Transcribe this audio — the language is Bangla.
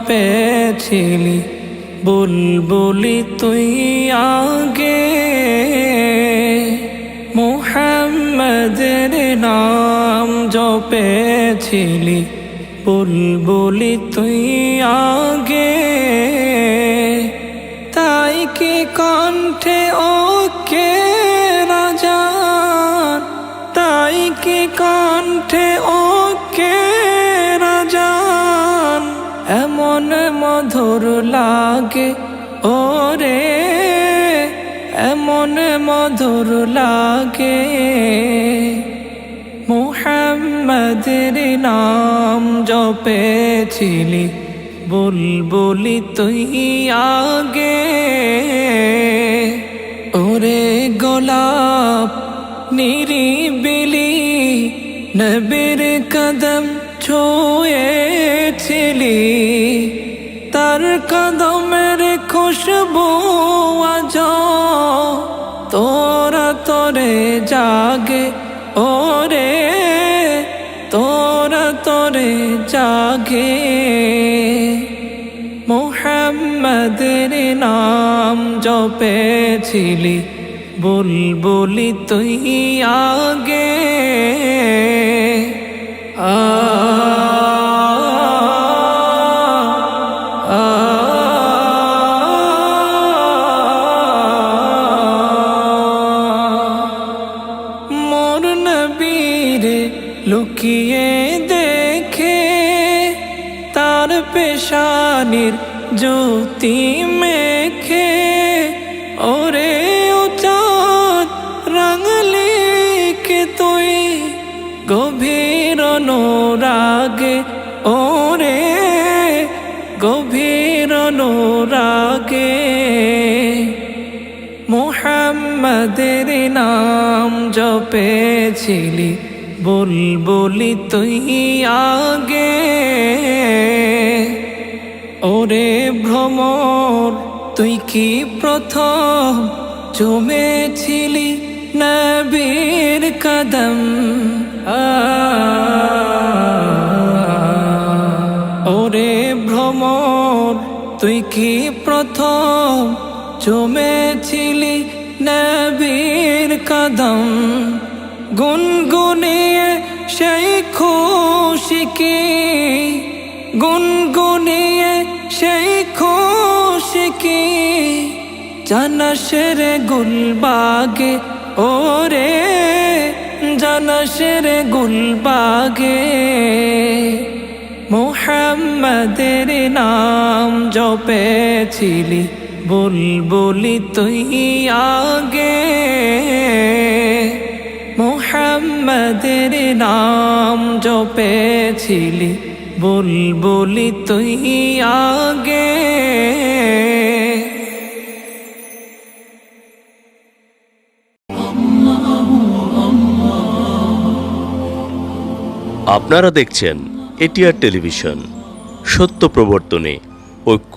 জপেছিলি বুলবুলি তুই আগে, মুহাম্মাদের নাম জপেছিলি বুলবুলি তুই আগে। তাই কি কণ্ঠে ওকে রাজান, তাই কি কণ্ঠে ওকে রাজান, এমন মধুর লাগে ওরে, এমন মধুর লাগে। মুহাম্মাদের নাম জপেছিলি বুলবুলি তুই আগে। ওরে গোলাপ নিরিবিলি নবীর কদম ছুঁয়েছিলি, তার কদমের খুশবু আজ তোরা তোরে জাগে ওরে, তোরা তোরে জাগে। মুহাম্মাদের নাম জপেছিলি বুলবুলি তুই আগে। মোর নবীরে লুকিয়ে দেখে, তার পেশানির জ্যোতি মেখে, ওরে উচাঁদ রাঙলি কে তুই গভীর অনুরাগে, ওরে গভীর অনুরাগে। মুহাম্মাদের নাম জপেছিলি বুলবুলি তুই আগে। ওরে ভ্রমর তুই কি প্রথম চুমেছিলি নবীর কদম, ওরে ভ্রমর তুই কি প্রথম চুমেছিলি নবীর কদম। গুনগুনিয়ে সেই খুশি কি, গুনগুনিয়ে সেই খুশি কি, জানাস রে গুলবাগে ওরে, জানাস রে গুলবাগে। মুহাম্মাদের নাম জপেছিলি বুলবুলি তুই আগে। মুহাম্মাদের নাম জপেছিলি বুলবুলি তুই আগে। আপনারা দেখছেন এটিআর টেলিভিশন, সত্য প্রবর্তনে ঐক্য।